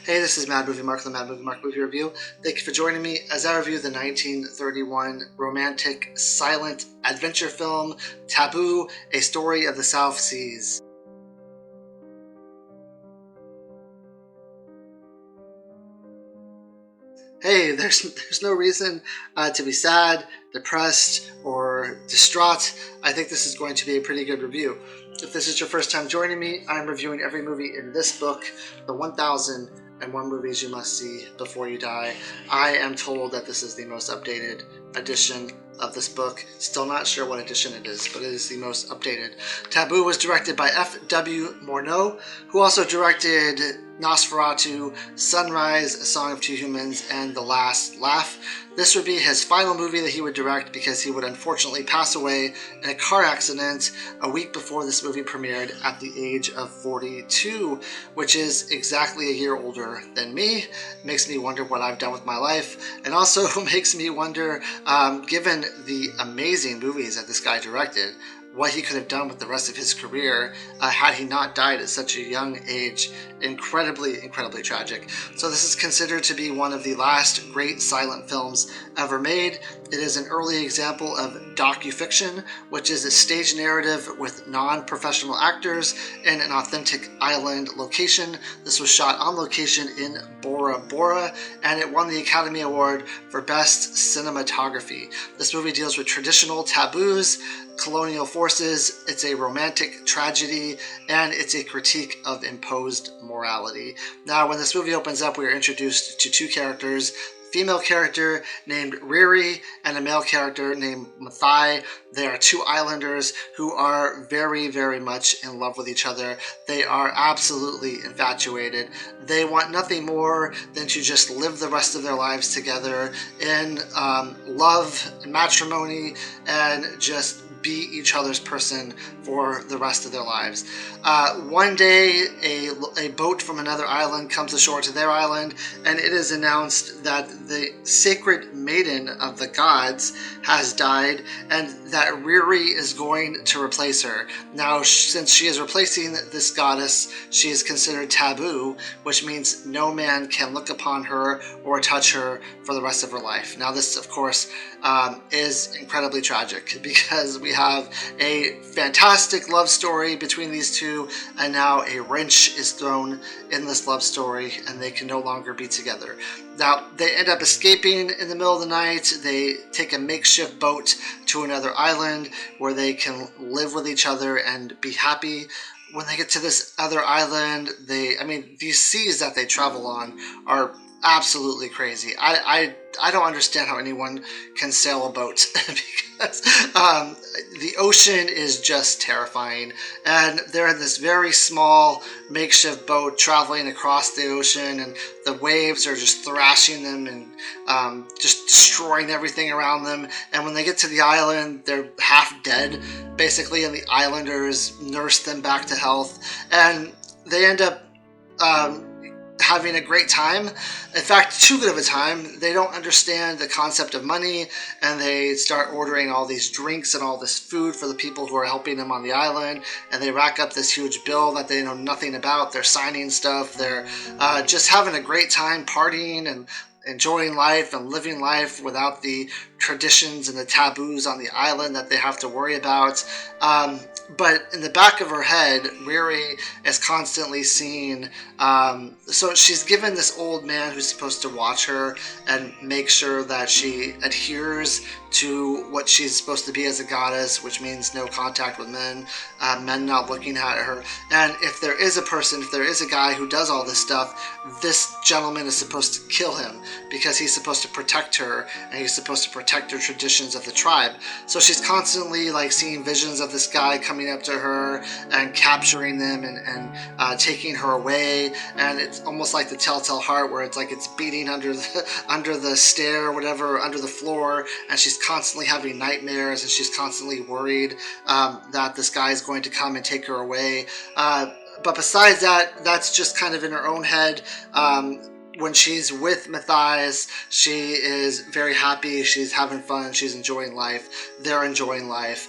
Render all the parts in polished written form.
Hey, this is Mad Movie Mark, the Mad Movie Mark Movie Review. Thank you for joining me as I review the 1931 romantic silent adventure film Tabu, A Story of the South Seas. Hey, there's no reason to be sad, depressed, or distraught. I think this is going to be a pretty good review. If this is your first time joining me, I'm reviewing every movie in this book, the 1001 Movies You Must See Before You Die. I am told that this is the most updated edition of this book. Still not sure what edition it is, but it is the most updated. Tabu was directed by F.W. Murnau, who also directed Nosferatu, Sunrise, A Song of Two Humans, and The Last Laugh. This would be his final movie that he would direct because he would unfortunately pass away in a car accident a week before this movie premiered at the age of 42, which is exactly a year older than me. Makes me wonder what I've done with my life, and also makes me wonder, given the amazing movies that this guy directed, what he could have done with the rest of his career had he not died at such a young age. Incredibly tragic. So this is considered to be one of the last great silent films ever made. It is an early example of docufiction, which is a stage narrative with non-professional actors in an authentic island location. This was shot on location in Bora Bora, and it won the Academy Award for Best Cinematography. This movie deals with traditional taboos, colonial forces, it's a romantic tragedy, and it's a critique of imposed morality. Now, when this movie opens up, we are introduced to two characters, female character named Reri and a male character named Mathai. They are two islanders who are very much in love with each other. They are absolutely infatuated. They want nothing more than to just live the rest of their lives together in love, matrimony, and just be each other's person for the rest of their lives. One day, a boat from another island comes ashore to their island, and it is announced that the sacred maiden of the gods has died, and that Reri is going to replace her. Now, since she is replacing this goddess, she is considered taboo, which means no man can look upon her or touch her for the rest of her life. Now, this, of course, is incredibly tragic because we have a fantastic love story between these two, and now a wrench is thrown in this love story and they can no longer be together. Now, they end up escaping in the middle of the night. They take a makeshift boat to another island where they can live with each other and be happy. When they get to this other island, these seas that they travel on are absolutely crazy. I don't understand how anyone can sail a boat because the ocean is just terrifying, and they're in this very small makeshift boat traveling across the ocean, and the waves are just thrashing them and just destroying everything around them. And when they get to the island, they're half dead basically, and the islanders nurse them back to health, and they end up having a great time. In fact, too good of a time. They don't understand the concept of money, and they start ordering all these drinks and all this food for the people who are helping them on the island, and they rack up this huge bill that they know nothing about. They're signing stuff. They're just having a great time partying and enjoying life and living life without the traditions and the taboos on the island that they have to worry about. But in the back of her head, Reri is constantly seeing, so she's given this old man who's supposed to watch her and make sure that she adheres to what she's supposed to be as a goddess, which means no contact with men, men not looking at her. And if there is a guy who does all this stuff, this gentleman is supposed to kill him because he's supposed to protect her, and he's supposed to protect her traditions of the tribe. So she's constantly like seeing visions of this guy coming up to her and capturing them and taking her away, and it's almost like the Telltale Heart, where it's like it's beating under the stair or whatever, under the floor, and she's constantly having nightmares, and she's constantly worried that this guy is going to come and take her away. But besides that, that's just kind of in her own head. when she's with Matthias, she is very happy. She's having fun. She's enjoying life. They're enjoying life.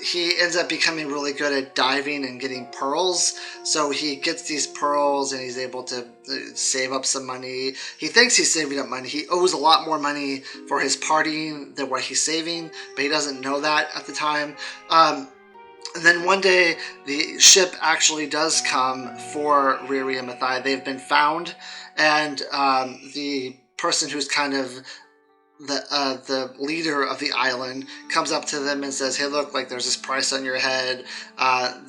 He ends up becoming really good at diving and getting pearls. So he gets these pearls and he's able to save up some money. He thinks he's saving up money. He owes a lot more money for his partying than what he's saving, but he doesn't know that at the time. And then one day, the ship actually does come for Reri and Mathai. They've been found, and the person who's kind of the leader of the island comes up to them and says, "Hey, look, like there's this price on your head.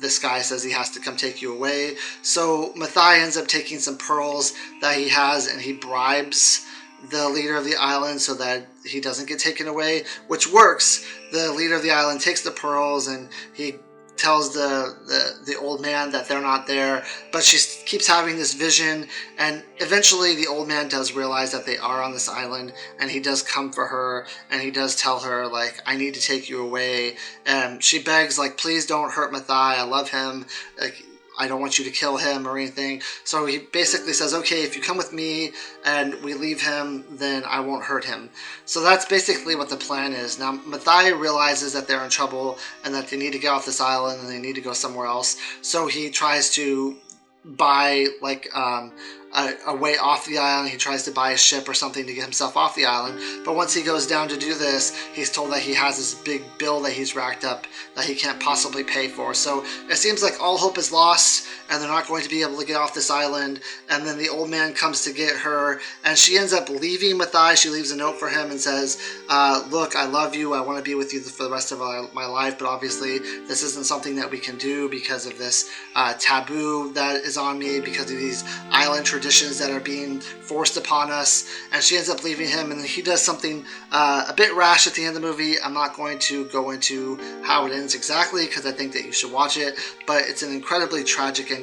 This guy says he has to come take you away." So Mathai ends up taking some pearls that he has, and he bribes the leader of the island so that he doesn't get taken away, which works. The leader of the island takes the pearls and he tells the old man that they're not there, but she keeps having this vision, and eventually the old man does realize that they are on this island, and he does come for her, and he does tell her, like, "I need to take you away," and she begs, like, "Please don't hurt Mathai, I love him, like, I don't want you to kill him or anything." So he basically says, "Okay, if you come with me and we leave him, then I won't hurt him." So that's basically what the plan is. Now, Mathai realizes that they're in trouble and that they need to get off this island and they need to go somewhere else. So he tries to buy, like, a way off the island. He tries to buy a ship or something to get himself off the island. But once he goes down to do this, he's told that he has this big bill that he's racked up that he can't possibly pay for. So it seems like all hope is lost and they're not going to be able to get off this island. And then the old man comes to get her, and she ends up leaving Mathai. She leaves a note for him and says, "Look, I love you. I want to be with you for the rest of my life, but obviously this isn't something that we can do because of this taboo that is on me, because of these island traditions that are being forced upon us." And she ends up leaving him, and he does something a bit rash at the end of the movie. I'm not going to go into how it ends exactly because I think that you should watch it, but it's an incredibly tragic ending.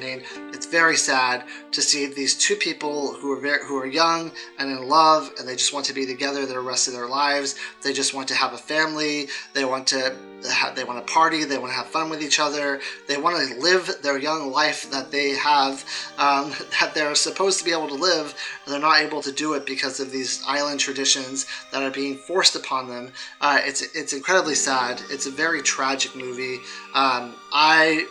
It's very sad to see these two people who are young and in love, and they just want to be together the rest of their lives. They just want to have a family. They want to party. They want to have fun with each other. They want to live their young life that they have, that they're supposed to be able to live, and they're not able to do it because of these island traditions that are being forced upon them. It's incredibly sad. It's a very tragic movie. I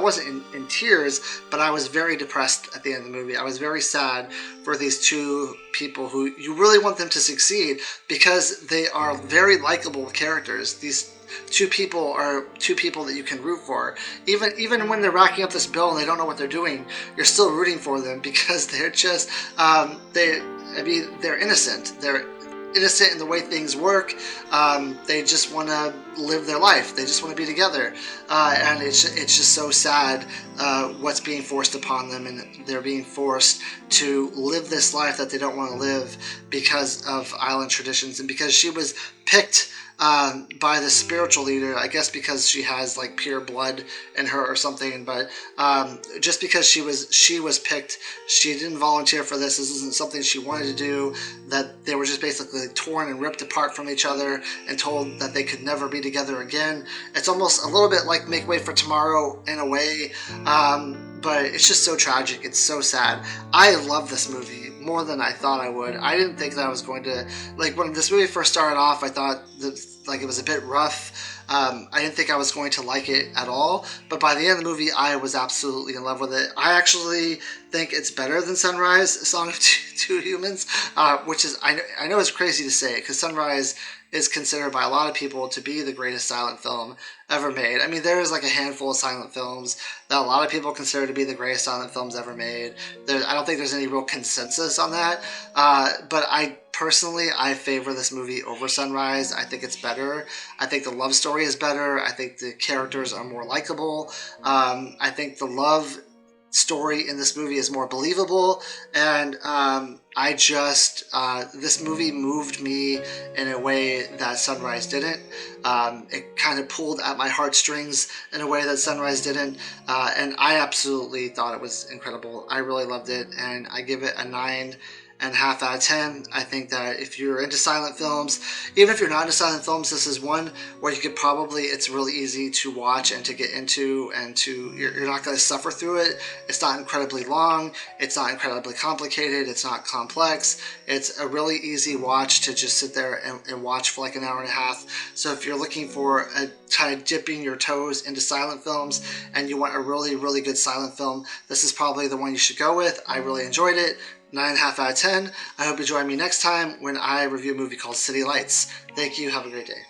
wasn't in tears, but I was very depressed at the end of the movie. I was very sad for these two people who you really want them to succeed because they are very likable characters. These two people are two people that you can root for. Even when they're racking up this bill and they don't know what they're doing, you're still rooting for them because they're just they're innocent. They're innocent in the way things work. They just want to live their life. They just want to be together, and it's just so sad what's being forced upon them, and they're being forced to live this life that they don't want to live because of island traditions, and because she was picked by the spiritual leader, I guess because she has like pure blood in her or something, but just because she was picked, she didn't volunteer for this. This isn't something she wanted to do, that they were just basically torn and ripped apart from each other and told that they could never be together again. It's almost a little bit like Make Way for Tomorrow in a way, but it's just so tragic. It's so sad. I love this movie more than I thought I would. I didn't think that I was going to, like, when this movie first started off, I thought that, like, it was a bit rough. I didn't think I was going to like it at all, but by the end of the movie, I was absolutely in love with it. I actually think it's better than Sunrise, A Song of Two Humans, which is, I know it's crazy to say, because Sunrise is considered by a lot of people to be the greatest silent film ever made. I mean, there's like a handful of silent films that a lot of people consider to be the greatest silent films ever made. I don't think there's any real consensus on that, but I favor this movie over Sunrise. I think it's better. I think the love story is better. I think the characters are more likable. I think the love story in this movie is more believable, and this movie moved me in a way that Sunrise didn't. It kind of pulled at my heartstrings in a way that Sunrise didn't, and I absolutely thought it was incredible. I really loved it, and I give it a 9 9.5 out of 10. I think that if you're into silent films, even if you're not into silent films, this is one where you could probably, it's really easy to watch and to get into, and you're not going to suffer through it. It's not incredibly long. It's not incredibly complicated. It's not complex. It's a really easy watch to just sit there and watch for like an hour and a half. So if you're looking for a kind of dipping your toes into silent films and you want a really, really good silent film, this is probably the one you should go with. I really enjoyed it. 9.5 out of 10. I hope you join me next time when I review a movie called City Lights. Thank you. Have a great day.